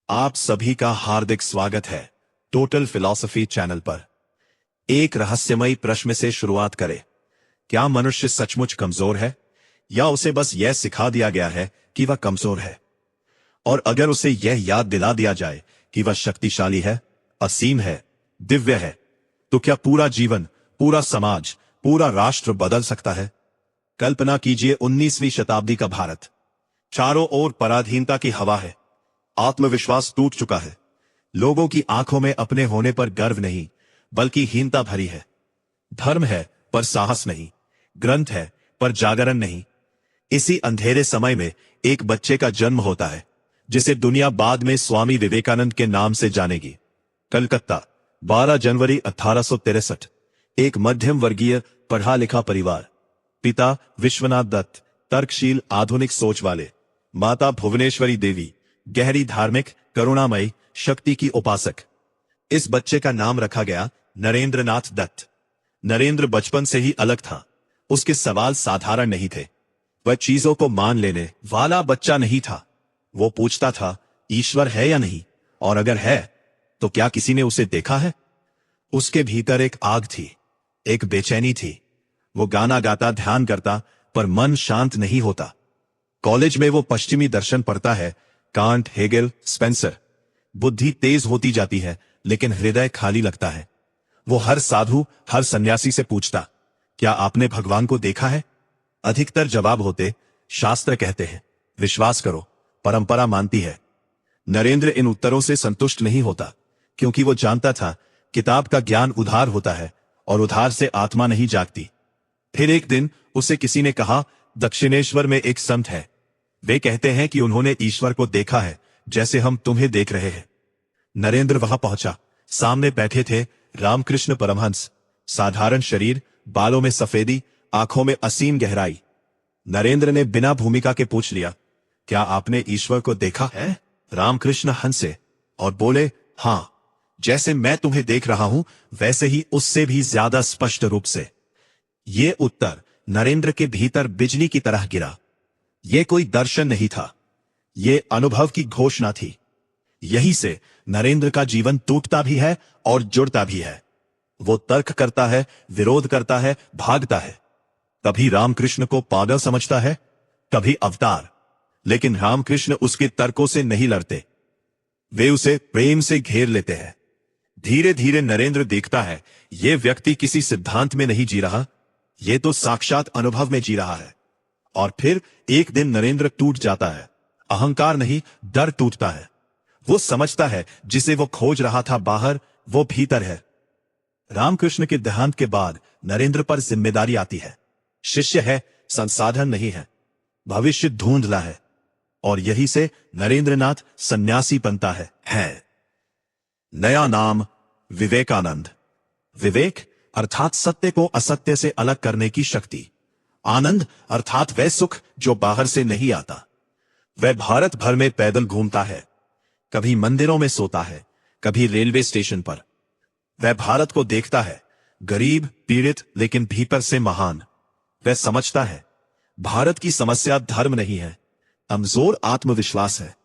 आप सभी का हार्दिक स्वागत है टोटल फिलॉसफी चैनल पर। एक रहस्यमयी प्रश्न से शुरुआत करें। क्या मनुष्य सचमुच कमजोर है या उसे बस यह सिखा दिया गया है कि वह कमजोर है? और अगर उसे यह याद दिला दिया जाए कि वह शक्तिशाली है, असीम है, दिव्य है, तो क्या पूरा जीवन, पूरा समाज, पूरा राष्ट्र बदल सकता है? कल्पना कीजिए 19वीं शताब्दी का भारत। चारों ओर पराधीनता की हवा है। आत्मविश्वास टूट चुका है। लोगों की आंखों में अपने होने पर गर्व नहीं, बल्कि हीनता भरी है। धर्म है पर साहस नहीं, ग्रंथ है पर जागरण नहीं। इसी अंधेरे समय में एक बच्चे का जन्म होता है, जिसे दुनिया बाद में स्वामी विवेकानंद के नाम से जानेगी। कलकत्ता, 12 जनवरी 1863। एक मध्यम वर्गीय पढ़ा लिखा परिवार। पिता विश्वनाथ दत्त, तर्कशील आधुनिक सोच वाले। माता भुवनेश्वरी देवी, गहरी धार्मिक, करुणामयी, शक्ति की उपासक। इस बच्चे का नाम रखा गया नरेंद्रनाथ दत्त। नरेंद्र बचपन से ही अलग था। उसके सवाल साधारण नहीं थे। वह चीजों को मान लेने वाला बच्चा नहीं था। वो पूछता था, ईश्वर है या नहीं, और अगर है तो क्या किसी ने उसे देखा है? उसके भीतर एक आग थी, एक बेचैनी थी। वो गाना गाता, ध्यान करता, पर मन शांत नहीं होता। कॉलेज में वो पश्चिमी दर्शन पढ़ता है, कांट, हेगेल, स्पेंसर। बुद्धि तेज होती जाती है, लेकिन हृदय खाली लगता है। वो हर साधु, हर सन्यासी से पूछता, क्या आपने भगवान को देखा है? अधिकतर जवाब होते, शास्त्र कहते हैं, विश्वास करो, परंपरा मानती है। नरेंद्र इन उत्तरों से संतुष्ट नहीं होता, क्योंकि वो जानता था किताब का ज्ञान उधार होता है और उधार से आत्मा नहीं जागती। फिर एक दिन उसे किसी ने कहा, दक्षिणेश्वर में एक संत है। वे कहते हैं कि उन्होंने ईश्वर को देखा है, जैसे हम तुम्हें देख रहे हैं। नरेंद्र वहां पहुंचा। सामने बैठे थे रामकृष्ण परमहंस। साधारण शरीर, बालों में सफेदी, आंखों में असीम गहराई। नरेंद्र ने बिना भूमिका के पूछ लिया, क्या आपने ईश्वर को देखा है? रामकृष्ण हंसे और बोले, हां, जैसे मैं तुम्हें देख रहा हूं वैसे ही, उससे भी ज्यादा स्पष्ट रूप से। ये उत्तर नरेंद्र के भीतर बिजली की तरह गिरा। यह कोई दर्शन नहीं था, यह अनुभव की घोषणा थी। यही से नरेंद्र का जीवन टूटता भी है और जुड़ता भी है। वो तर्क करता है, विरोध करता है, भागता है। कभी रामकृष्ण को पागल समझता है, कभी अवतार। लेकिन रामकृष्ण उसके तर्कों से नहीं लड़ते, वे उसे प्रेम से घेर लेते हैं। धीरे धीरे नरेंद्र देखता है, यह व्यक्ति किसी सिद्धांत में नहीं जी रहा, यह तो साक्षात अनुभव में जी रहा है। और फिर एक दिन नरेंद्र टूट जाता है। अहंकार नहीं, डर टूटता है। वो समझता है जिसे वो खोज रहा था बाहर, वो भीतर है। रामकृष्ण के देहांत के बाद नरेंद्र पर जिम्मेदारी आती है। शिष्य है, संसाधन नहीं है। भविष्य ढूंढना है। और यही से नरेंद्रनाथ सन्यासी बनता है। नया नाम विवेकानंद। विवेक अर्थात सत्य को असत्य से अलग करने की शक्ति। आनंद अर्थात वह सुख जो बाहर से नहीं आता। वह भारत भर में पैदल घूमता है, कभी मंदिरों में सोता है, कभी रेलवे स्टेशन पर। वह भारत को देखता है, गरीब, पीड़ित, लेकिन भीतर से महान। वह समझता है भारत की समस्या धर्म नहीं है, कमजोर आत्मविश्वास है।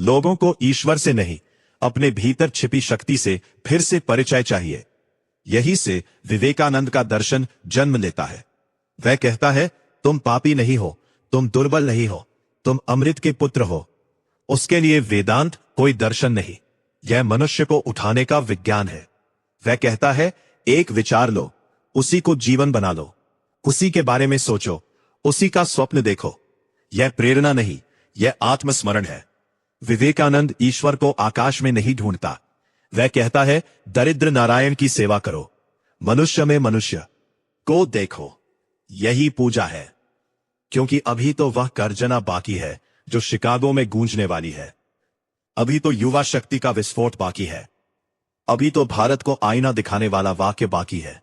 लोगों को ईश्वर से नहीं, अपने भीतर छिपी शक्ति से फिर से परिचय चाहिए। यही से विवेकानंद का दर्शन जन्म लेता है। वह कहता है, तुम पापी नहीं हो, तुम दुर्बल नहीं हो, तुम अमृत के पुत्र हो। उसके लिए वेदांत कोई दर्शन नहीं, यह मनुष्य को उठाने का विज्ञान है। वह कहता है, एक विचार लो, उसी को जीवन बना लो, उसी के बारे में सोचो, उसी का स्वप्न देखो। यह प्रेरणा नहीं, यह आत्मस्मरण है। विवेकानंद ईश्वर को आकाश में नहीं ढूंढता। वह कहता है, दरिद्र नारायण की सेवा करो, मनुष्य में मनुष्य को देखो। यही पूजा है। क्योंकि अभी तो वह गर्जना बाकी है जो शिकागो में गूंजने वाली है। अभी तो युवा शक्ति का विस्फोट बाकी है। अभी तो भारत को आईना दिखाने वाला वाक्य बाकी है,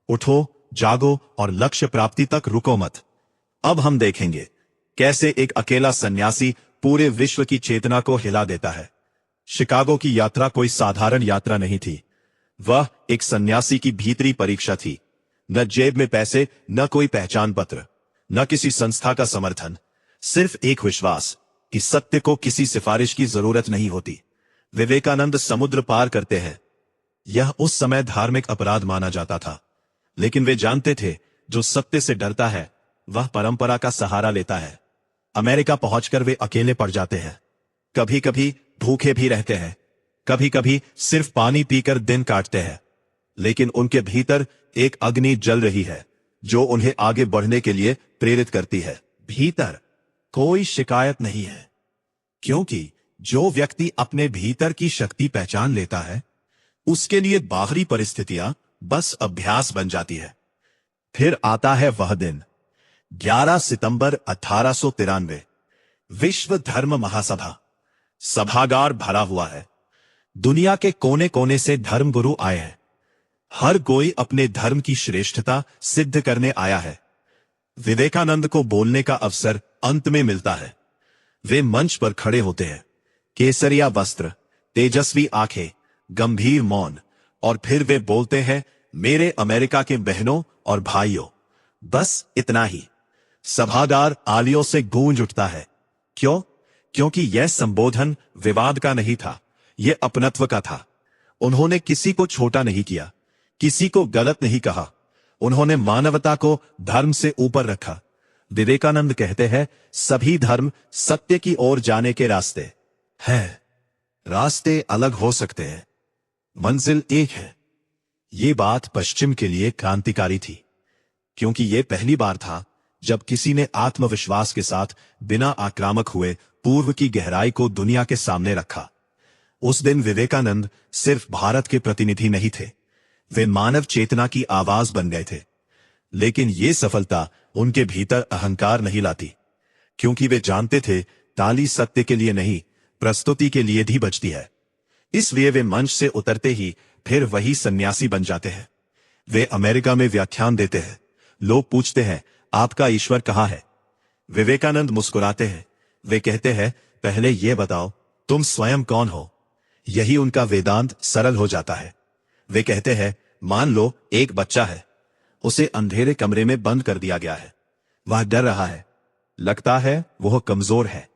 उठो, जागो और लक्ष्य प्राप्ति तक रुको मत। अब हम देखेंगे कैसे एक अकेला सन्यासी पूरे विश्व की चेतना को हिला देता है। शिकागो की यात्रा कोई साधारण यात्रा नहीं थी। वह एक सन्यासी की भीतरी परीक्षा थी। न जेब में पैसे, न कोई पहचान पत्र, न किसी संस्था का समर्थन, सिर्फ एक विश्वास कि सत्य को किसी सिफारिश की जरूरत नहीं होती, विवेकानंद समुद्र पार करते हैं। यह उस समय धार्मिक अपराध माना जाता था, लेकिन वे जानते थे जो सत्य से डरता है वह परंपरा का सहारा लेता है। अमेरिका पहुंचकर वे अकेले पड़ जाते हैं। कभी कभी भूखे भी रहते हैं, कभी कभी सिर्फ पानी पीकर दिन काटते हैं, लेकिन उनके भीतर एक अग्नि जल रही है जो उन्हें आगे बढ़ने के लिए प्रेरित करती है। भीतर कोई शिकायत नहीं है, क्योंकि जो व्यक्ति अपने भीतर की शक्ति पहचान लेता है उसके लिए बाहरी परिस्थितियां बस अभ्यास बन जाती है। फिर आता है वह दिन, 11 सितंबर 1893। विश्व धर्म महासभा। सभागार भरा हुआ है। दुनिया के कोने कोने से धर्मगुरु आए हैं। हर कोई अपने धर्म की श्रेष्ठता सिद्ध करने आया है। विवेकानंद को बोलने का अवसर अंत में मिलता है। वे मंच पर खड़े होते हैं, केसरिया वस्त्र, तेजस्वी आंखें, गंभीर मौन, और फिर वे बोलते हैं, मेरे अमेरिका के बहनों और भाइयों। बस इतना ही। सभागार आलियों से गूंज उठता है। क्यों? क्योंकि यह संबोधन विवाद का नहीं था, यह अपनत्व का था। उन्होंने किसी को छोटा नहीं किया, किसी को गलत नहीं कहा। उन्होंने मानवता को धर्म से ऊपर रखा। विवेकानंद कहते हैं, सभी धर्म सत्य की ओर जाने के रास्ते हैं। रास्ते अलग हो सकते हैं, मंजिल एक है। ये बात पश्चिम के लिए क्रांतिकारी थी, क्योंकि यह पहली बार था जब किसी ने आत्मविश्वास के साथ बिना आक्रामक हुए पूर्व की गहराई को दुनिया के सामने रखा। उस दिन विवेकानंद सिर्फ भारत के प्रतिनिधि नहीं थे, वे मानव चेतना की आवाज बन गए थे। लेकिन ये सफलता उनके भीतर अहंकार नहीं लाती, क्योंकि वे जानते थे ताली सत्य के लिए नहीं, प्रस्तुति के लिए भी बजती है। इसलिए वे मंच से उतरते ही फिर वही सन्यासी बन जाते हैं। वे अमेरिका में व्याख्यान देते हैं। लोग पूछते हैं, आपका ईश्वर कहाँ है? विवेकानंद मुस्कुराते हैं। वे कहते हैं, पहले यह बताओ तुम स्वयं कौन हो। यही उनका वेदांत सरल हो जाता है। वे कहते हैं, मान लो एक बच्चा है, उसे अंधेरे कमरे में बंद कर दिया गया है। वह डर रहा है, लगता है वह कमजोर है।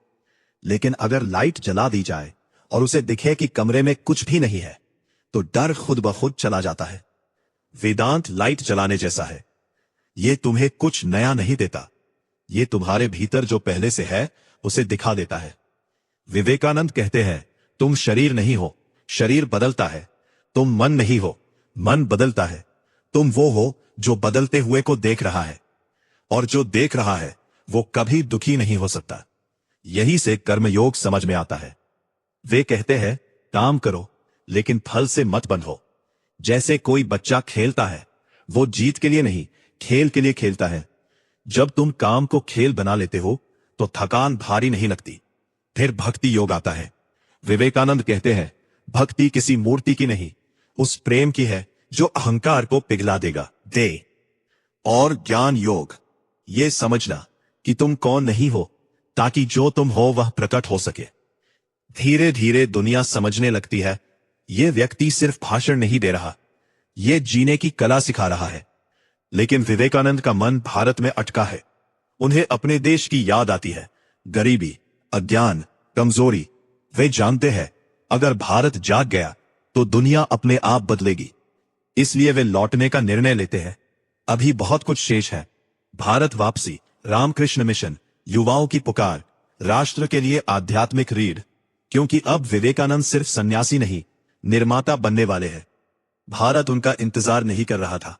लेकिन अगर लाइट जला दी जाए और उसे दिखे कि कमरे में कुछ भी नहीं है, तो डर खुद ब खुद चला जाता है। वेदांत लाइट जलाने जैसा है। यह तुम्हें कुछ नया नहीं देता, यह तुम्हारे भीतर जो पहले से है उसे दिखा देता है। विवेकानंद कहते हैं, तुम शरीर नहीं हो, शरीर बदलता है। तुम मन नहीं हो, मन बदलता है। तुम वो हो जो बदलते हुए को देख रहा है, और जो देख रहा है वो कभी दुखी नहीं हो सकता। यही से कर्मयोग समझ में आता है। वे कहते हैं, काम करो लेकिन फल से मत बंधो। जैसे कोई बच्चा खेलता है, वो जीत के लिए नहीं, खेल के लिए खेलता है। जब तुम काम को खेल बना लेते हो तो थकान भारी नहीं लगती। फिर भक्ति योग आता है। विवेकानंद कहते हैं, भक्ति किसी मूर्ति की नहीं, उस प्रेम की है जो अहंकार को पिघला देगा। और ज्ञान योग, ये समझना कि तुम कौन नहीं हो, ताकि जो तुम हो वह प्रकट हो सके। धीरे धीरे दुनिया समझने लगती है, यह व्यक्ति सिर्फ भाषण नहीं दे रहा, यह जीने की कला सिखा रहा है। लेकिन विवेकानंद का मन भारत में अटका है। उन्हें अपने देश की याद आती है, गरीबी, अज्ञान, कमजोरी। वे जानते हैं, अगर भारत जाग गया तो दुनिया अपने आप बदलेगी। इसलिए वे लौटने का निर्णय लेते हैं। अभी बहुत कुछ शेष है। भारत वापसी, रामकृष्ण मिशन, युवाओं की पुकार, राष्ट्र के लिए आध्यात्मिक रीढ़। क्योंकि अब विवेकानंद सिर्फ सन्यासी नहीं, निर्माता बनने वाले हैं। भारत उनका इंतजार नहीं कर रहा था,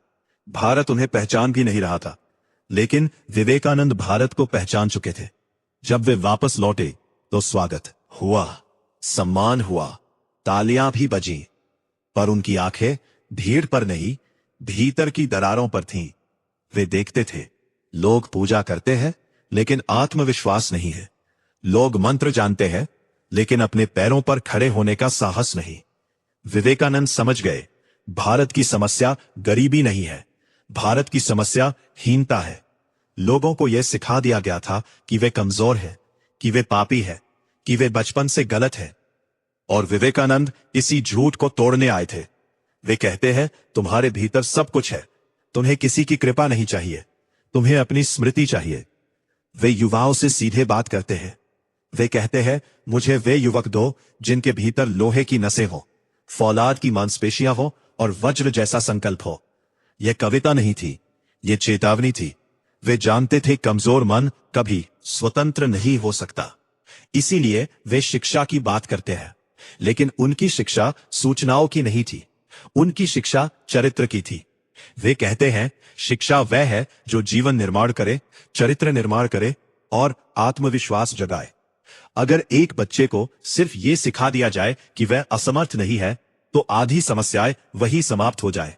भारत उन्हें पहचान भी नहीं रहा था। लेकिन विवेकानंद भारत को पहचान चुके थे। जब वे वापस लौटे तो स्वागत हुआ, सम्मान हुआ, तालियां भी बजीं। पर उनकी आंखें भीड़ पर नहीं, भीतर की दरारों पर थीं। वे देखते थे, लोग पूजा करते हैं लेकिन आत्मविश्वास नहीं है। लोग मंत्र जानते हैं लेकिन अपने पैरों पर खड़े होने का साहस नहीं। विवेकानंद समझ गए, भारत की समस्या गरीबी नहीं है, भारत की समस्या हीनता है। लोगों को यह सिखा दिया गया था कि वे कमजोर है, कि वे पापी है, कि वे बचपन से गलत है। और विवेकानंद इसी झूठ को तोड़ने आए थे। वे कहते हैं, तुम्हारे भीतर सब कुछ है, तुम्हें किसी की कृपा नहीं चाहिए, तुम्हें अपनी स्मृति चाहिए। वे युवाओं से सीधे बात करते हैं। वे कहते हैं, मुझे वे युवक दो जिनके भीतर लोहे की नसें हो, फौलाद की मांसपेशियां हो और वज्र जैसा संकल्प हो। यह कविता नहीं थी, यह चेतावनी थी। वे जानते थे कमजोर मन कभी स्वतंत्र नहीं हो सकता। इसीलिए वे शिक्षा की बात करते हैं, लेकिन उनकी शिक्षा सूचनाओं की नहीं थी, उनकी शिक्षा चरित्र की थी। वे कहते हैं, शिक्षा वह है जो जीवन निर्माण करे, चरित्र निर्माण करे और आत्मविश्वास जगाए। अगर एक बच्चे को सिर्फ ये सिखा दिया जाए कि वह असमर्थ नहीं है, तो आधी समस्याएं वही समाप्त हो जाए।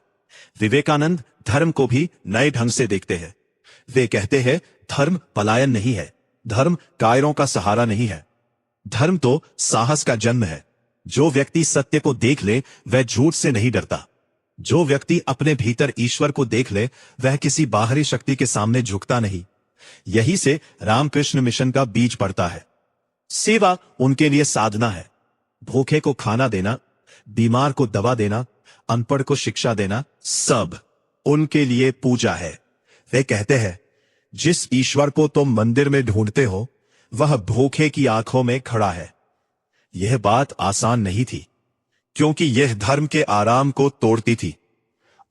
विवेकानंद धर्म को भी नए ढंग से देखते हैं। वे कहते हैं, धर्म पलायन नहीं है, धर्म कायरों का सहारा नहीं है, धर्म तो साहस का जन्म है। जो व्यक्ति सत्य को देख ले वह झूठ से नहीं डरता। जो व्यक्ति अपने भीतर ईश्वर को देख ले वह किसी बाहरी शक्ति के सामने झुकता नहीं। यही से रामकृष्ण मिशन का बीज पड़ता है। सेवा उनके लिए साधना है। भूखे को खाना देना, बीमार को दवा देना, अनपढ़ को शिक्षा देना, सब उनके लिए पूजा है। वे कहते हैं, जिस ईश्वर को तुम मंदिर में ढूंढते हो वह भूखे की आंखों में खड़ा है। यह बात आसान नहीं थी, क्योंकि यह धर्म के आराम को तोड़ती थी।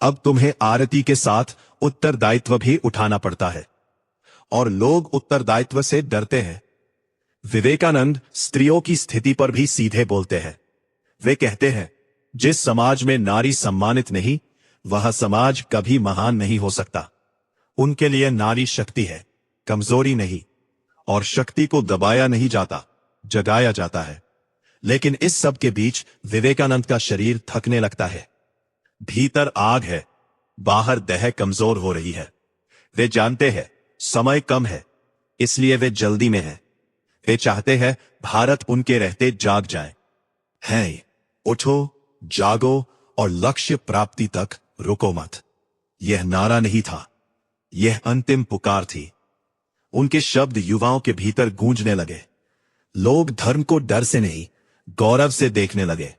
अब तुम्हें आरती के साथ उत्तरदायित्व भी उठाना पड़ता है, और लोग उत्तरदायित्व से डरते हैं। विवेकानंद स्त्रियों की स्थिति पर भी सीधे बोलते हैं। वे कहते हैं, जिस समाज में नारी सम्मानित नहीं, वह समाज कभी महान नहीं हो सकता। उनके लिए नारी शक्ति है, कमजोरी नहीं, और शक्ति को दबाया नहीं जाता, जगाया जाता है। लेकिन इस सब के बीच विवेकानंद का शरीर थकने लगता है। भीतर आग है, बाहर दह कमजोर हो रही है। वे जानते हैं समय कम है, इसलिए वे जल्दी में हैं। वे चाहते हैं भारत उनके रहते जाग जाए। है, उठो, जागो और लक्ष्य प्राप्ति तक रुको मत। यह नारा नहीं था, यह अंतिम पुकार थी। उनके शब्द युवाओं के भीतर गूंजने लगे। लोग धर्म को डर से नहीं, गौरव से देखने लगे।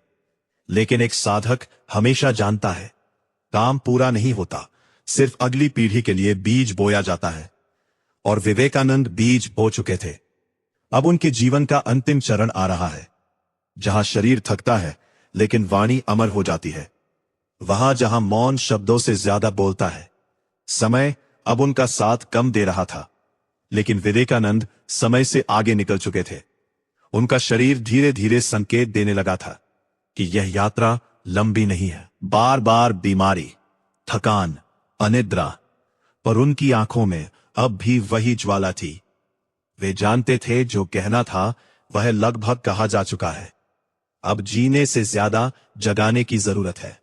लेकिन एक साधक हमेशा जानता है, काम पूरा नहीं होता, सिर्फ अगली पीढ़ी के लिए बीज बोया जाता है। और विवेकानंद बीज बो चुके थे। अब उनके जीवन का अंतिम चरण आ रहा है, जहां शरीर थकता है लेकिन वाणी अमर हो जाती है, वहां जहां मौन शब्दों से ज्यादा बोलता है। समय अब उनका साथ कम दे रहा था, लेकिन विवेकानंद समय से आगे निकल चुके थे। उनका शरीर धीरे धीरे संकेत देने लगा था कि यह यात्रा लंबी नहीं है। बार बार बीमारी, थकान, अनिद्रा, पर उनकी आंखों में अब भी वही ज्वाला थी। वे जानते थे जो कहना था वह लगभग कहा जा चुका है। अब जीने से ज्यादा जगाने की जरूरत है।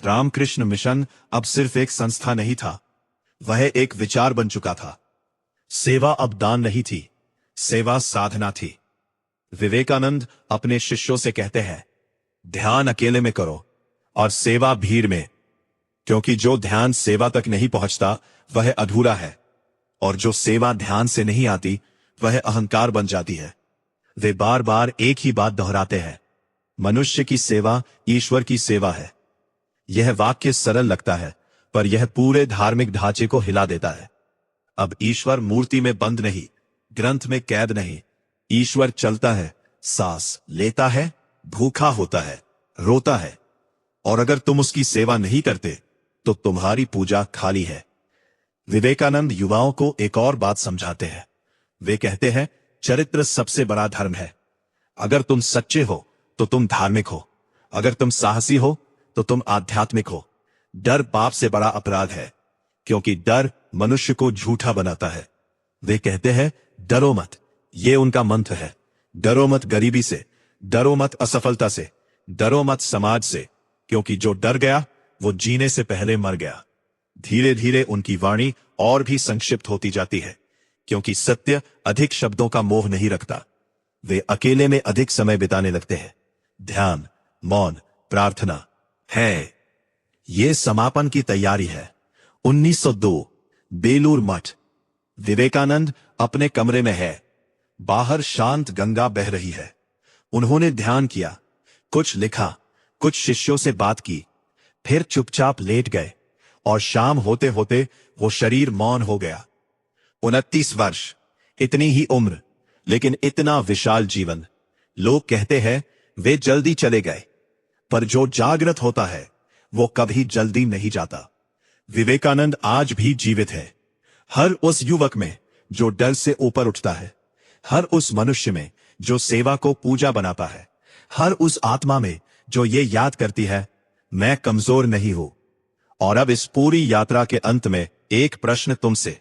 रामकृष्ण मिशन अब सिर्फ एक संस्था नहीं था, वह एक विचार बन चुका था। सेवा अब दान नहीं थी, सेवा साधना थी। विवेकानंद अपने शिष्यों से कहते हैं, ध्यान अकेले में करो और सेवा भीड़ में, क्योंकि जो ध्यान सेवा तक नहीं पहुंचता वह अधूरा है, और जो सेवा ध्यान से नहीं आती वह अहंकार बन जाती है। वे बार बार एक ही बात दोहराते हैं, मनुष्य की सेवा ईश्वर की सेवा है। यह वाक्य सरल लगता है, पर यह पूरे धार्मिक ढांचे को हिला देता है। अब ईश्वर मूर्ति में बंद नहीं, ग्रंथ में कैद नहीं। ईश्वर चलता है, सांस लेता है, भूखा होता है, रोता है, और अगर तुम उसकी सेवा नहीं करते तो तुम्हारी पूजा खाली है। विवेकानंद युवाओं को एक और बात समझाते हैं। वे कहते हैं, चरित्र सबसे बड़ा धर्म है। अगर तुम सच्चे हो तो तुम धार्मिक हो, अगर तुम साहसी हो तो तुम आध्यात्मिक हो। डर पाप से बड़ा अपराध है, क्योंकि डर मनुष्य को झूठा बनाता है। वे कहते हैं, डरो मत, ये उनका मंत्र है। डरो मत गरीबी से, डरो मत असफलता से, डरो मत समाज से, क्योंकि जो डर गया वो जीने से पहले मर गया। धीरे धीरे उनकी वाणी और भी संक्षिप्त होती जाती है, क्योंकि सत्य अधिक शब्दों का मोह नहीं रखता। वे अकेले में अधिक समय बिताने लगते हैं। ध्यान, मौन, प्रार्थना है। ये समापन की तैयारी है। 1902 बेलूर मठ। विवेकानंद अपने कमरे में है। बाहर शांत गंगा बह रही है। उन्होंने ध्यान किया, कुछ लिखा, कुछ शिष्यों से बात की, फिर चुपचाप लेट गए, और शाम होते होते वो शरीर मौन हो गया। 29 वर्ष, इतनी ही उम्र, लेकिन इतना विशाल जीवन। लोग कहते हैं वे जल्दी चले गए, पर जो जागृत होता है वो कभी जल्दी नहीं जाता। विवेकानंद आज भी जीवित है, हर उस युवक में जो डर से ऊपर उठता है, हर उस मनुष्य में जो सेवा को पूजा बनाता है, हर उस आत्मा में जो ये याद करती है मैं कमजोर नहीं हूं। और अब इस पूरी यात्रा के अंत में एक प्रश्न तुमसे,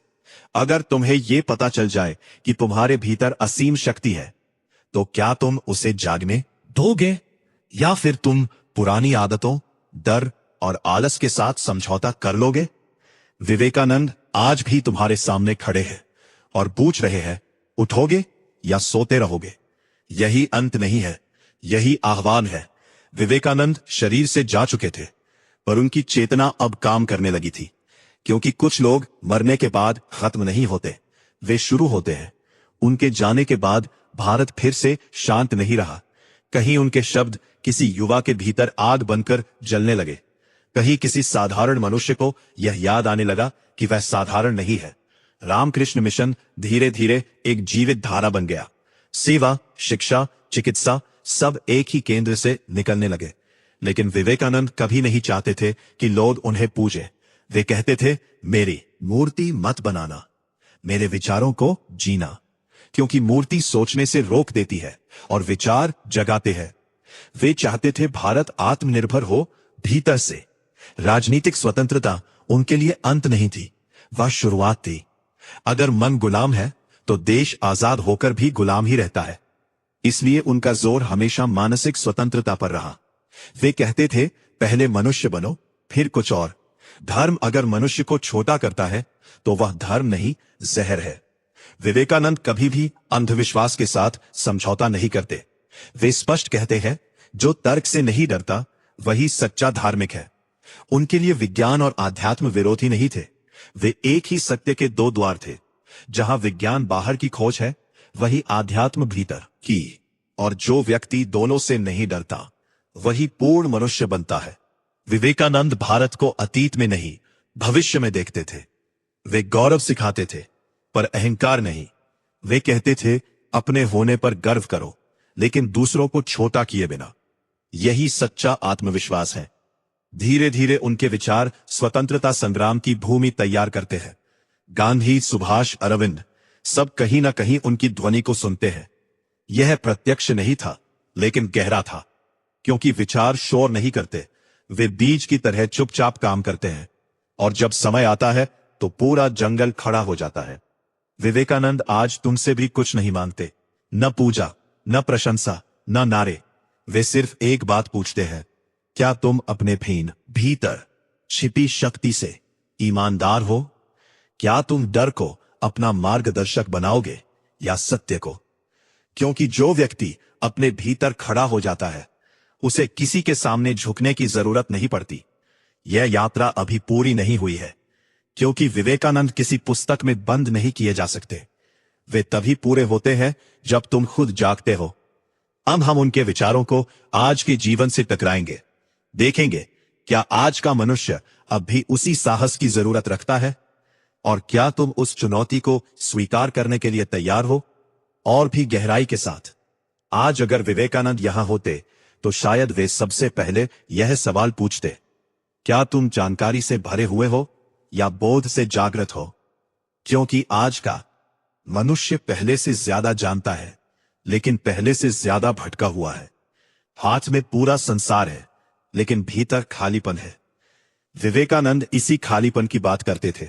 अगर तुम्हें यह पता चल जाए कि तुम्हारे भीतर असीम शक्ति है, तो क्या तुम उसे जागने दोगे, या फिर तुम पुरानी आदतों, डर और आलस के साथ समझौता कर लोगे? विवेकानंद आज भी तुम्हारे सामने खड़े हैं और पूछ रहे हैं, उठोगे या सोते रहोगे? यही अंत नहीं है, यही आह्वान है। विवेकानंद शरीर से जा चुके थे, पर उनकी चेतना अब काम करने लगी थी, क्योंकि कुछ लोग मरने के बाद खत्म नहीं होते, वे शुरू होते हैं। उनके जाने के बाद भारत फिर से शांत नहीं रहा। कहीं उनके शब्द किसी युवा के भीतर आग बनकर जलने लगे, कहीं किसी साधारण मनुष्य को यह याद आने लगा कि वह साधारण नहीं है। रामकृष्ण मिशन धीरे धीरे एक जीवित धारा बन गया। सेवा, शिक्षा, चिकित्सा सब एक ही केंद्र से निकलने लगे। लेकिन विवेकानंद कभी नहीं चाहते थे कि लोग उन्हें पूजे। वे कहते थे, मेरी मूर्ति मत बनाना, मेरे विचारों को जीना, क्योंकि मूर्ति सोचने से रोक देती है और विचार जगाते हैं। वे चाहते थे भारत आत्मनिर्भर हो भीतर से। राजनीतिक स्वतंत्रता उनके लिए अंत नहीं थी, वह शुरुआत थी। अगर मन गुलाम है तो देश आजाद होकर भी गुलाम ही रहता है। इसलिए उनका जोर हमेशा मानसिक स्वतंत्रता पर रहा। वे कहते थे, पहले मनुष्य बनो, फिर कुछ और। धर्म अगर मनुष्य को छोटा करता है तो वह धर्म नहीं, जहर है। विवेकानंद कभी भी अंधविश्वास के साथ समझौता नहीं करते। वे स्पष्ट कहते हैं, जो तर्क से नहीं डरता वही सच्चा धार्मिक है। उनके लिए विज्ञान और आध्यात्म विरोधी नहीं थे। वे एक ही सत्य के दो द्वार थे। जहां विज्ञान बाहर की खोज है, वही आध्यात्म भीतर की। और जो व्यक्ति दोनों से नहीं डरता वही पूर्ण मनुष्य बनता है। विवेकानंद भारत को अतीत में नहीं, भविष्य में देखते थे। वे गौरव सिखाते थे, पर अहंकार नहीं। वे कहते थे, अपने होने पर गर्व करो, लेकिन दूसरों को छोटा किए बिना। यही सच्चा आत्मविश्वास है। धीरे धीरे उनके विचार स्वतंत्रता संग्राम की भूमि तैयार करते हैं। गांधी, सुभाष, अरविंद सब कहीं ना कहीं उनकी ध्वनि को सुनते हैं। यह प्रत्यक्ष नहीं था, लेकिन गहरा था, क्योंकि विचार शोर नहीं करते, वे बीज की तरह चुपचाप काम करते हैं। और जब समय आता है तो पूरा जंगल खड़ा हो जाता है। विवेकानंद आज तुमसे भी कुछ नहीं मांगते, न पूजा, न प्रशंसा, न नारे। वे सिर्फ एक बात पूछते हैं, क्या तुम अपने भीतर छिपी शक्ति से ईमानदार हो? क्या तुम डर को अपना मार्गदर्शक बनाओगे या सत्य को? क्योंकि जो व्यक्ति अपने भीतर खड़ा हो जाता है, उसे किसी के सामने झुकने की जरूरत नहीं पड़ती। यह यात्रा अभी पूरी नहीं हुई है, क्योंकि विवेकानंद किसी पुस्तक में बंद नहीं किए जा सकते। वे तभी पूरे होते हैं जब तुम खुद जागते हो। अब हम उनके विचारों को आज के जीवन से टकराएंगे, देखेंगे क्या आज का मनुष्य अब भी उसी साहस की जरूरत रखता है, और क्या तुम उस चुनौती को स्वीकार करने के लिए तैयार हो। और भी गहराई के साथ, आज अगर विवेकानंद यहां होते तो शायद वे सबसे पहले यह सवाल पूछते, क्या तुम जानकारी से भरे हुए हो या बोध से जागृत हो? क्योंकि आज का मनुष्य पहले से ज्यादा जानता है, लेकिन पहले से ज्यादा भटका हुआ है। हाथ में पूरा संसार है, लेकिन भीतर खालीपन है। विवेकानंद इसी खालीपन की बात करते थे।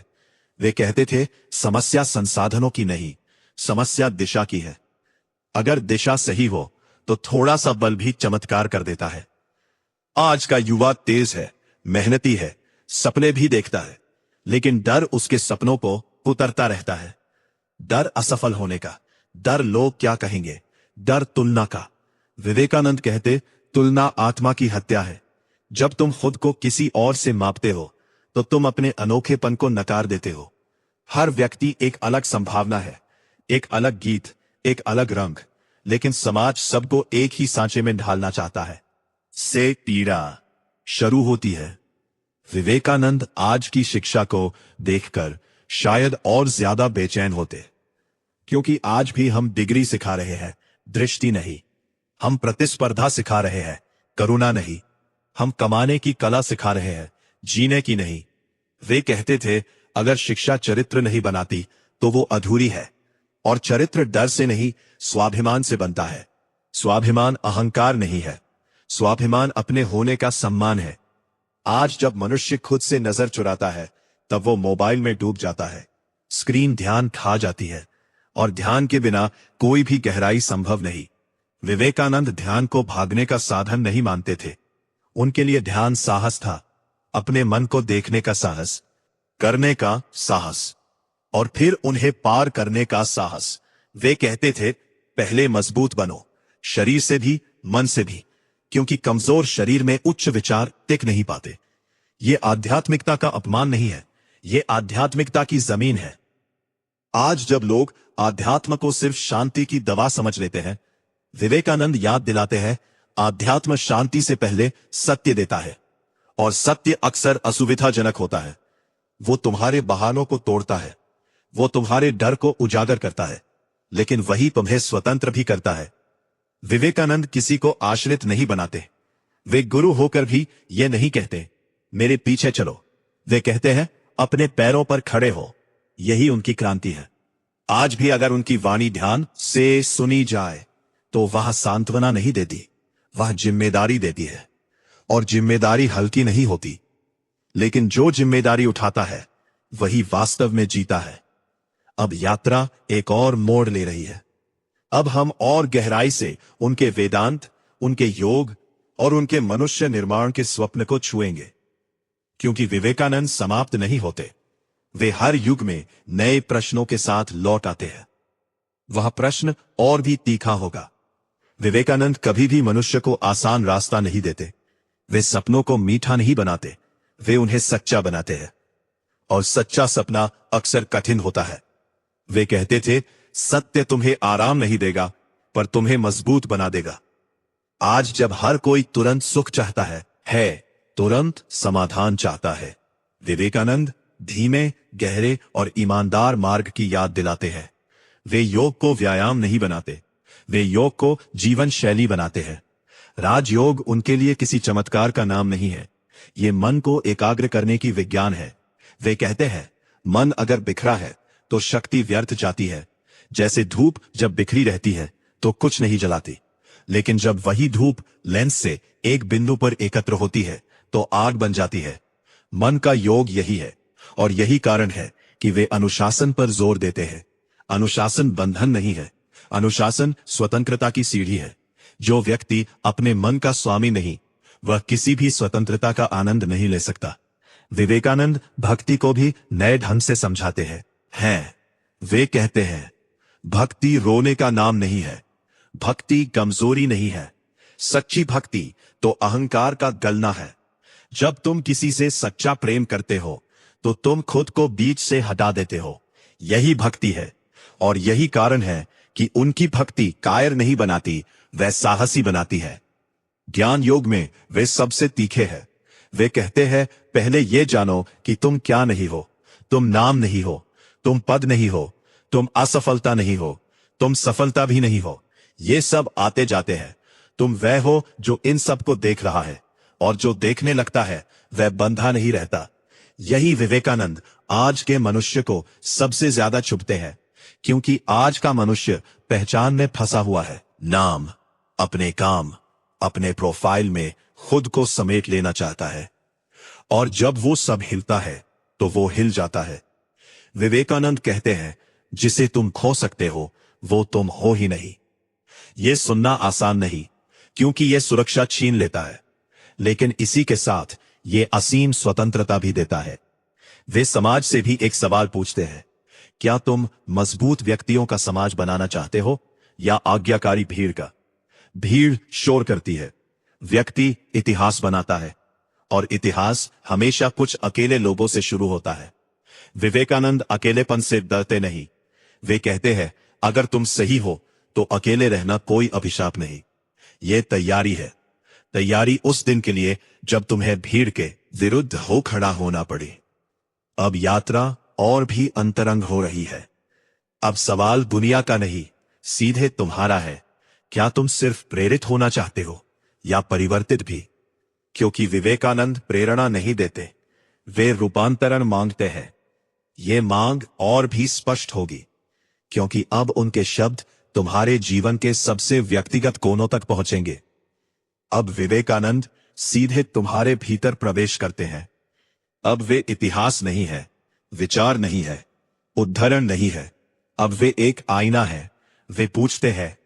वे कहते थे, समस्या संसाधनों की नहीं, समस्या दिशा की है। अगर दिशा सही हो तो थोड़ा सा बल भी चमत्कार कर देता है। आज का युवा तेज है, मेहनती है, सपने भी देखता है, लेकिन डर उसके सपनों को उतरता रहता है। डर असफल होने का, डर लोग क्या कहेंगे, डर तुलना का। विवेकानंद कहते, तुलना आत्मा की हत्या है। जब तुम खुद को किसी और से मापते हो तो तुम अपने अनोखेपन को नकार देते हो। हर व्यक्ति एक अलग संभावना है, एक अलग गीत, एक अलग रंग, लेकिन समाज सबको एक ही सांचे में ढालना चाहता है। से पीड़ा शुरू होती है। विवेकानंद आज की शिक्षा को देखकर शायद और ज्यादा बेचैन होते, क्योंकि आज भी हम डिग्री सिखा रहे हैं, दृष्टि नहीं। हम प्रतिस्पर्धा सिखा रहे हैं, करुणा नहीं। हम कमाने की कला सिखा रहे हैं, जीने की नहीं। वे कहते थे, अगर शिक्षा चरित्र नहीं बनाती तो वो अधूरी है। और चरित्र डर से नहीं, स्वाभिमान से बनता है। स्वाभिमान अहंकार नहीं है, स्वाभिमान अपने होने का सम्मान है। आज जब मनुष्य खुद से नजर चुराता है, तब वो मोबाइल में डूब जाता है। स्क्रीन ध्यान खा जाती है, और ध्यान के बिना कोई भी गहराई संभव नहीं। विवेकानंद ध्यान को भागने का साधन नहीं मानते थे। उनके लिए ध्यान साहस था, अपने मन को देखने का साहस, करने का साहस, और फिर उन्हें पार करने का साहस। वे कहते थे, पहले मजबूत बनो, शरीर से भी मन से भी, क्योंकि कमजोर शरीर में उच्च विचार टिक नहीं पाते। ये आध्यात्मिकता का अपमान नहीं है, ये आध्यात्मिकता की जमीन है। आज जब लोग आध्यात्म को सिर्फ शांति की दवा समझ लेते हैं, विवेकानंद याद दिलाते हैं, आध्यात्म शांति से पहले सत्य देता है, और सत्य अक्सर असुविधाजनक होता है। वो तुम्हारे बहानों को तोड़ता है, वो तुम्हारे डर को उजागर करता है, लेकिन वही तुम्हें स्वतंत्र भी करता है। विवेकानंद किसी को आश्रित नहीं बनाते। वे गुरु होकर भी ये नहीं कहते, मेरे पीछे चलो। वे कहते हैं, अपने पैरों पर खड़े हो। यही उनकी क्रांति है। आज भी अगर उनकी वाणी ध्यान से सुनी जाए, तो वह सांत्वना नहीं देती, वह जिम्मेदारी देती है। और जिम्मेदारी हल्की नहीं होती, लेकिन जो जिम्मेदारी उठाता है, वही वास्तव में जीता है। अब यात्रा एक और मोड़ ले रही है। अब हम और गहराई से उनके वेदांत, उनके योग और उनके मनुष्य निर्माण के स्वप्न को छुएंगे। क्योंकि विवेकानंद समाप्त नहीं होते, वे हर युग में नए प्रश्नों के साथ लौट आते हैं। वह प्रश्न और भी तीखा होगा। विवेकानंद कभी भी मनुष्य को आसान रास्ता नहीं देते। वे सपनों को मीठा नहीं बनाते, वे उन्हें सच्चा बनाते हैं। और सच्चा सपना अक्सर कठिन होता है। वे कहते थे, सत्य तुम्हें आराम नहीं देगा, पर तुम्हें मजबूत बना देगा। आज जब हर कोई तुरंत सुख चाहता है तुरंत समाधान चाहता है, विवेकानंद धीमे, गहरे और ईमानदार मार्ग की याद दिलाते हैं। वे योग को व्यायाम नहीं बनाते, वे योग को जीवन शैली बनाते हैं। राजयोग उनके लिए किसी चमत्कार का नाम नहीं है, ये मन को एकाग्र करने की विज्ञान है। वे कहते हैं, मन अगर बिखरा है तो शक्ति व्यर्थ जाती है। जैसे धूप जब बिखरी रहती है तो कुछ नहीं जलाती, लेकिन जब वही धूप लेंस से एक बिंदु पर एकत्र होती है तो आग बन जाती है। मन का योग यही है, और यही कारण है कि वे अनुशासन पर जोर देते हैं। अनुशासन बंधन नहीं है, अनुशासन स्वतंत्रता की सीढ़ी है। जो व्यक्ति अपने मन का स्वामी नहीं, वह किसी भी स्वतंत्रता का आनंद नहीं ले सकता। विवेकानंद भक्ति को भी नए ढंग से समझाते हैं। वे कहते हैं, भक्ति रोने का नाम नहीं है, भक्ति कमजोरी नहीं है। सच्ची भक्ति तो अहंकार का गलना है। जब तुम किसी से सच्चा प्रेम करते हो, तो तुम खुद को बीच से हटा देते हो। यही भक्ति है, और यही कारण है कि उनकी भक्ति कायर नहीं बनाती, वह साहसी बनाती है। ज्ञान योग में वे सबसे तीखे हैं। वे कहते हैं, पहले ये जानो कि तुम क्या नहीं हो। तुम नाम नहीं हो, तुम पद नहीं हो, तुम असफलता नहीं हो, तुम सफलता भी नहीं हो। ये सब आते जाते हैं। तुम वह हो जो इन सब को देख रहा है, और जो देखने लगता है वह बंधा नहीं रहता। यही विवेकानंद आज के मनुष्य को सबसे ज्यादा चुभते हैं, क्योंकि आज का मनुष्य पहचान में फंसा हुआ है। नाम, अपने काम, अपने प्रोफाइल में खुद को समेट लेना चाहता है, और जब वो सब हिलता है तो वो हिल जाता है। विवेकानंद कहते हैं, जिसे तुम खो सकते हो वो तुम हो ही नहीं। ये सुनना आसान नहीं, क्योंकि ये सुरक्षा छीन लेता है, लेकिन इसी के साथ ये असीम स्वतंत्रता भी देता है। वे समाज से भी एक सवाल पूछते हैं, क्या तुम मजबूत व्यक्तियों का समाज बनाना चाहते हो, या आज्ञाकारी भीड़ का? भीड़ शोर करती है, व्यक्ति इतिहास बनाता है, और इतिहास हमेशा कुछ अकेले लोगों से शुरू होता है। विवेकानंद अकेलेपन से डरते नहीं। वे कहते हैं, अगर तुम सही हो तो अकेले रहना कोई अभिशाप नहीं, यह तैयारी है। तैयारी उस दिन के लिए जब तुम्हें भीड़ के विरुद्ध हो खड़ा होना पड़े। अब यात्रा और भी अंतरंग हो रही है। अब सवाल दुनिया का नहीं, सीधे तुम्हारा है। क्या तुम सिर्फ प्रेरित होना चाहते हो या परिवर्तित भी? क्योंकि विवेकानंद प्रेरणा नहीं देते, वे रूपांतरण मांगते हैं। ये मांग और भी स्पष्ट होगी क्योंकि अब उनके शब्द तुम्हारे जीवन के सबसे व्यक्तिगत कोनों तक पहुंचेंगे। अब विवेकानंद सीधे तुम्हारे भीतर प्रवेश करते हैं। अब वे इतिहास नहीं है, विचार नहीं है, उद्धरण नहीं है। अब वे एक आईना है। वे पूछते हैं,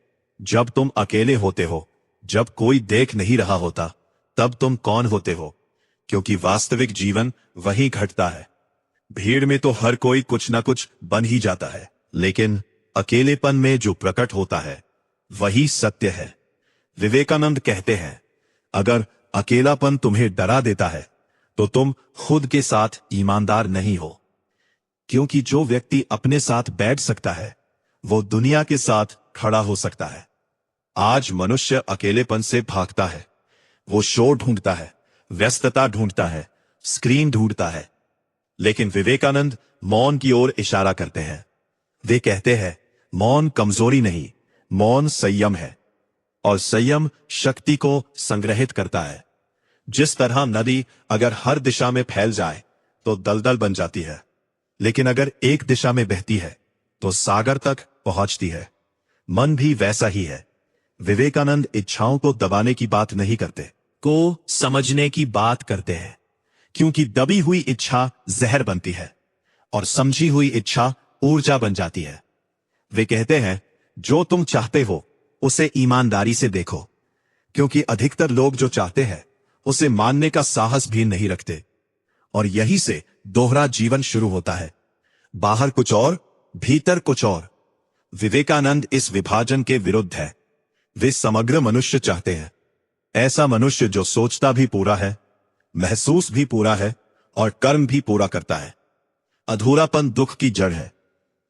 जब तुम अकेले होते हो, जब कोई देख नहीं रहा होता, तब तुम कौन होते हो? क्योंकि वास्तविक जीवन वहीं घटता है। भीड़ में तो हर कोई कुछ ना कुछ बन ही जाता है, लेकिन अकेलेपन में जो प्रकट होता है वही सत्य है। विवेकानंद कहते हैं, अगर अकेलापन तुम्हें डरा देता है तो तुम खुद के साथ ईमानदार नहीं हो। क्योंकि जो व्यक्ति अपने साथ बैठ सकता है वो दुनिया के साथ खड़ा हो सकता है। आज मनुष्य अकेलेपन से भागता है। वो शोर ढूंढता है, व्यस्तता ढूंढता है, स्क्रीन ढूंढता है। लेकिन विवेकानंद मौन की ओर इशारा करते हैं। वे कहते हैं, मौन कमजोरी नहीं, मौन संयम है। और संयम शक्ति को संग्रहित करता है। जिस तरह नदी अगर हर दिशा में फैल जाए तो दलदल बन जाती है, लेकिन अगर एक दिशा में बहती है तो सागर तक पहुंचती है। मन भी वैसा ही है। विवेकानंद इच्छाओं को दबाने की बात नहीं करते, को समझने की बात करते हैं। क्योंकि दबी हुई इच्छा जहर बनती है और समझी हुई इच्छा ऊर्जा बन जाती है। वे कहते हैं, जो तुम चाहते हो उसे ईमानदारी से देखो। क्योंकि अधिकतर लोग जो चाहते हैं उसे मानने का साहस भी नहीं रखते। और यही से दोहरा जीवन शुरू होता है, बाहर कुछ और, भीतर कुछ और। विवेकानंद इस विभाजन के विरुद्ध है। वे समग्र मनुष्य चाहते हैं। ऐसा मनुष्य जो सोचता भी पूरा है, महसूस भी पूरा है और कर्म भी पूरा करता है। अधूरापन दुख की जड़ है।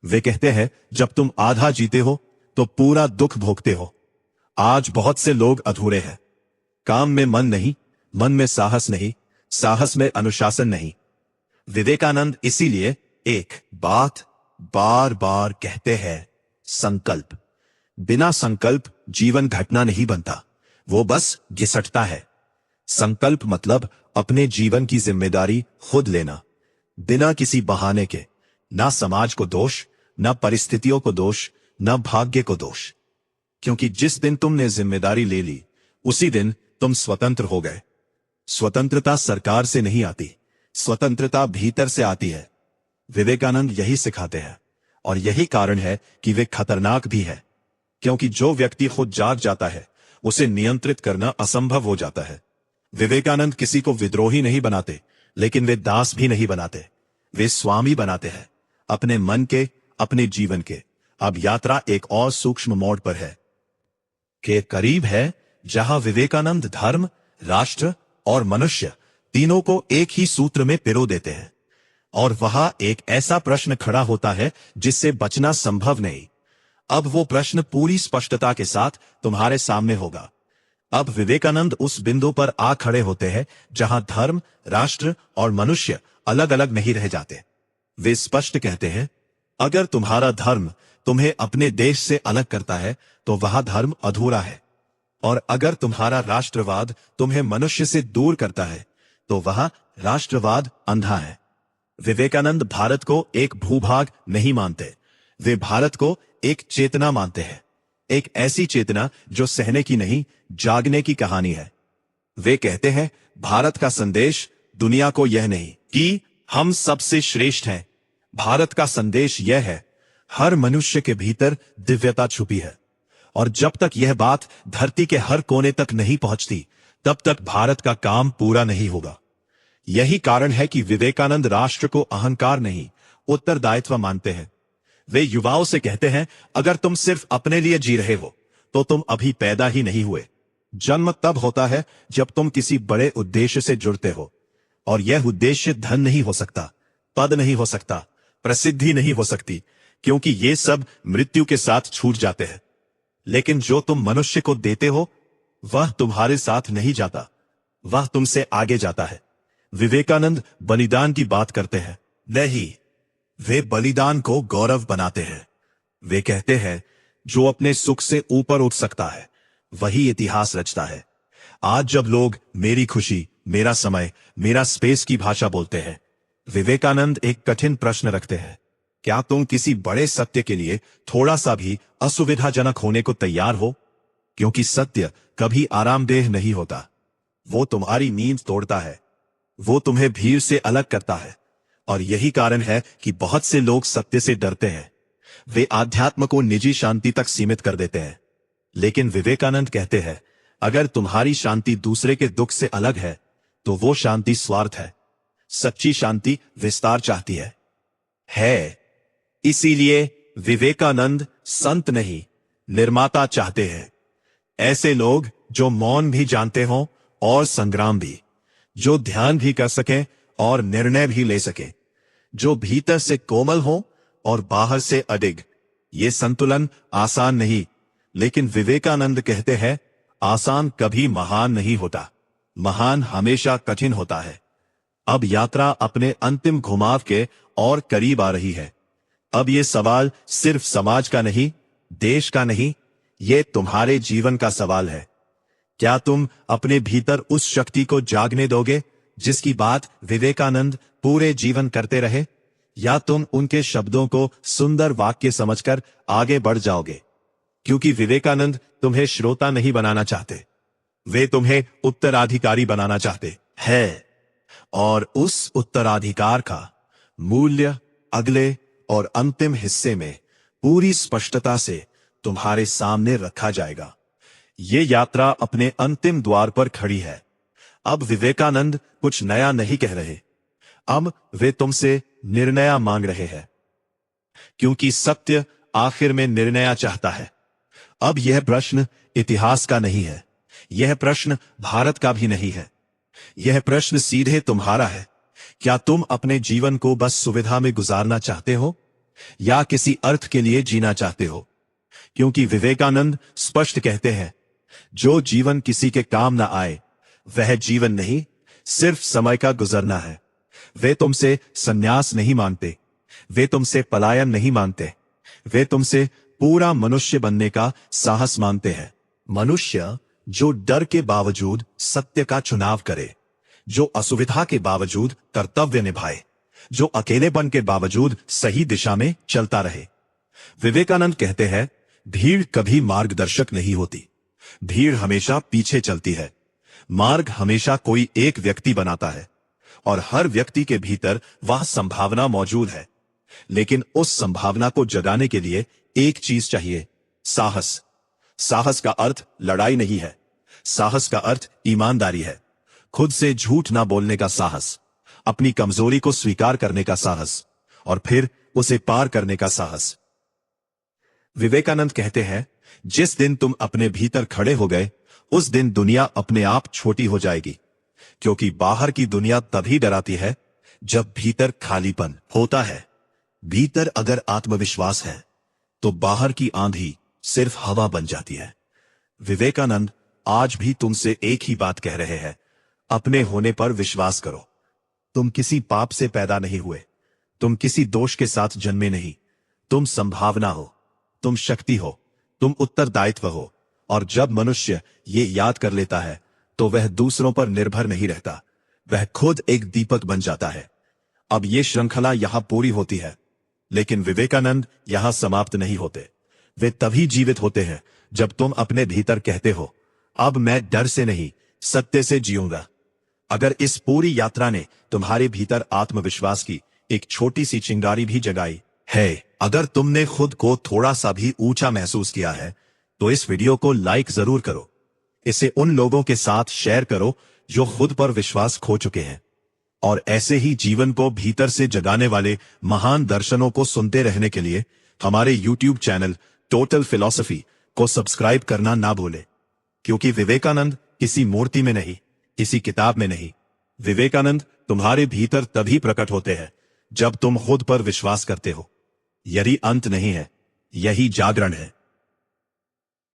वे कहते हैं, जब तुम आधा जीते हो तो पूरा दुख भोगते हो। आज बहुत से लोग अधूरे हैं। काम में मन नहीं, मन में साहस नहीं, साहस में अनुशासन नहीं। विवेकानंद इसीलिए एक बात बार बार कहते हैं, संकल्प। बिना संकल्प जीवन घटना नहीं बनता, वो बस घिसटता है। संकल्प मतलब अपने जीवन की जिम्मेदारी खुद लेना, बिना किसी बहाने के। ना समाज को दोष, ना परिस्थितियों को दोष, ना भाग्य को दोष। क्योंकि जिस दिन तुमने जिम्मेदारी ले ली उसी दिन तुम स्वतंत्र हो गए। स्वतंत्रता सरकार से नहीं आती, स्वतंत्रता भीतर से आती है। विवेकानंद यही सिखाते हैं और यही कारण है कि वे खतरनाक भी है। क्योंकि जो व्यक्ति खुद जाग जाता है उसे नियंत्रित करना असंभव हो जाता है। विवेकानंद किसी को विद्रोही नहीं बनाते, लेकिन वे दास भी नहीं बनाते। वे स्वामी बनाते हैं, अपने मन के, अपने जीवन के। अब यात्रा एक और सूक्ष्म मोड़ पर है, के करीब है, जहां विवेकानंद धर्म, राष्ट्र और मनुष्य तीनों को एक ही सूत्र में पिरो देते हैं। और वहां एक ऐसा प्रश्न खड़ा होता है जिससे बचना संभव नहीं। अब वो प्रश्न पूरी स्पष्टता के साथ तुम्हारे सामने होगा। अब विवेकानंद उस बिंदु पर आ खड़े होते हैं जहां धर्म, राष्ट्र और मनुष्य अलग अलग नहीं रह जाते। वे स्पष्ट कहते हैं, अगर तुम्हारा धर्म तुम्हें अपने देश से अलग करता है तो वह धर्म अधूरा है। और अगर तुम्हारा राष्ट्रवाद तुम्हें मनुष्य से दूर करता है तो वह राष्ट्रवाद अंधा है। विवेकानंद भारत को एक भूभाग नहीं मानते, वे भारत को एक चेतना मानते हैं। एक ऐसी चेतना जो सहने की नहीं, जागने की कहानी है। वे कहते हैं, भारत का संदेश दुनिया को यह नहीं कि हम सबसे श्रेष्ठ हैं। भारत का संदेश यह है, हर मनुष्य के भीतर दिव्यता छुपी है। और जब तक यह बात धरती के हर कोने तक नहीं पहुंचती, तब तक भारत का काम पूरा नहीं होगा। यही कारण है कि विवेकानंद राष्ट्र को अहंकार नहीं, उत्तरदायित्व मानते हैं। वे युवाओं से कहते हैं, अगर तुम सिर्फ अपने लिए जी रहे हो तो तुम अभी पैदा ही नहीं हुए। जन्म तब होता है जब तुम किसी बड़े उद्देश्य से जुड़ते हो। और यह उद्देश्य धन नहीं हो सकता, पद नहीं हो सकता, प्रसिद्धि नहीं हो सकती, क्योंकि ये सब मृत्यु के साथ छूट जाते हैं। लेकिन जो तुम मनुष्य को देते हो वह तुम्हारे साथ नहीं जाता, वह तुमसे आगे जाता है। विवेकानंद बलिदान की बात करते हैं, नहीं, वे बलिदान को गौरव बनाते हैं। वे कहते हैं जो अपने सुख से ऊपर उठ सकता है वही इतिहास रचता है। आज जब लोग मेरी खुशी, मेरा समय, मेरा स्पेस की भाषा बोलते हैं, विवेकानंद एक कठिन प्रश्न रखते हैं। क्या तुम किसी बड़े सत्य के लिए थोड़ा सा भी असुविधाजनक होने को तैयार हो? क्योंकि सत्य कभी आरामदेह नहीं होता। वो तुम्हारी नींद तोड़ता है, वो तुम्हें भीड़ से अलग करता है। और यही कारण है कि बहुत से लोग सत्य से डरते हैं। वे आध्यात्म को निजी शांति तक सीमित कर देते हैं। लेकिन विवेकानंद कहते हैं, अगर तुम्हारी शांति दूसरे के दुख से अलग है तो वो शांति स्वार्थ है। सच्ची शांति विस्तार चाहती है। इसीलिए विवेकानंद संत नहीं, निर्माता चाहते हैं। ऐसे लोग जो मौन भी जानते हों और संग्राम भी, जो ध्यान भी कर सकें और निर्णय भी ले सकें, जो भीतर से कोमल हो और बाहर से अडिग। ये संतुलन आसान नहीं, लेकिन विवेकानंद कहते हैं आसान कभी महान नहीं होता, महान हमेशा कठिन होता है। अब यात्रा अपने अंतिम घुमाव के और करीब आ रही है। अब ये सवाल सिर्फ समाज का नहीं, देश का नहीं, ये तुम्हारे जीवन का सवाल है। क्या तुम अपने भीतर उस शक्ति को जागने दोगे जिसकी बात विवेकानंद पूरे जीवन करते रहे, या तुम उनके शब्दों को सुंदर वाक्य समझकर आगे बढ़ जाओगे? क्योंकि विवेकानंद तुम्हें श्रोता नहीं बनाना चाहते, वे तुम्हें उत्तराधिकारी बनाना चाहते हैं। और उस उत्तराधिकार का मूल्य अगले और अंतिम हिस्से में पूरी स्पष्टता से तुम्हारे सामने रखा जाएगा। ये यात्रा अपने अंतिम द्वार पर खड़ी है। अब विवेकानंद कुछ नया नहीं कह रहे, अब वे तुमसे निर्णय मांग रहे हैं, क्योंकि सत्य आखिर में निर्णय चाहता है। अब यह प्रश्न इतिहास का नहीं है, यह प्रश्न भारत का भी नहीं है, यह प्रश्न सीधे तुम्हारा है। क्या तुम अपने जीवन को बस सुविधा में गुजारना चाहते हो या किसी अर्थ के लिए जीना चाहते हो? क्योंकि विवेकानंद स्पष्ट कहते हैं, जो जीवन किसी के काम ना आए वह जीवन नहीं, सिर्फ समय का गुजरना है। वे तुमसे संन्यास नहीं मांगते, वे तुमसे पलायन नहीं मांगते, वे तुमसे पूरा मनुष्य बनने का साहस मांगते हैं। मनुष्य जो डर के बावजूद सत्य का चुनाव करे, जो असुविधा के बावजूद कर्तव्य निभाए, जो अकेलेपन के बावजूद सही दिशा में चलता रहे। विवेकानंद कहते हैं, भीड़ कभी मार्गदर्शक नहीं होती, भीड़ हमेशा पीछे चलती है। मार्ग हमेशा कोई एक व्यक्ति बनाता है और हर व्यक्ति के भीतर वह संभावना मौजूद है। लेकिन उस संभावना को जगाने के लिए एक चीज चाहिए, साहस। साहस का अर्थ लड़ाई नहीं है, साहस का अर्थ ईमानदारी है। खुद से झूठ ना बोलने का साहस, अपनी कमजोरी को स्वीकार करने का साहस और फिर उसे पार करने का साहस। विवेकानंद कहते हैं, जिस दिन तुम अपने भीतर खड़े हो गए उस दिन दुनिया अपने आप छोटी हो जाएगी। क्योंकि बाहर की दुनिया तभी डराती है जब भीतर खालीपन होता है। भीतर अगर आत्मविश्वास है तो बाहर की आंधी सिर्फ हवा बन जाती है। विवेकानंद आज भी तुमसे एक ही बात कह रहे हैं, अपने होने पर विश्वास करो। तुम किसी पाप से पैदा नहीं हुए, तुम किसी दोष के साथ जन्मे नहीं। तुम संभावना हो, तुम शक्ति हो, तुम उत्तरदायित्व हो। और जब मनुष्य ये याद कर लेता है तो वह दूसरों पर निर्भर नहीं रहता, वह खुद एक दीपक बन जाता है। अब ये श्रृंखला यहां पूरी होती है, लेकिन विवेकानंद यहां समाप्त नहीं होते। वे तभी जीवित होते हैं जब तुम अपने भीतर कहते हो, अब मैं डर से नहीं, सत्य से जीऊंगा। अगर इस पूरी यात्रा ने तुम्हारे भीतर आत्मविश्वास की एक छोटी सी चिंगारी भी जगाई है, अगर तुमने खुद को थोड़ा सा भी ऊंचा महसूस किया है, तो इस वीडियो को लाइक जरूर करो। इसे उन लोगों के साथ शेयर करो जो खुद पर विश्वास खो चुके हैं। और ऐसे ही जीवन को भीतर से जगाने वाले महान दर्शनों को सुनते रहने के लिए हमारे YouTube चैनल टोटल फिलॉसफी को सब्सक्राइब करना ना भूले। क्योंकि विवेकानंद किसी मूर्ति में नहीं, किसी किताब में नहीं, विवेकानंद तुम्हारे भीतर तभी प्रकट होते हैं जब तुम खुद पर विश्वास करते हो। यही अंत नहीं है, यही जागरण है।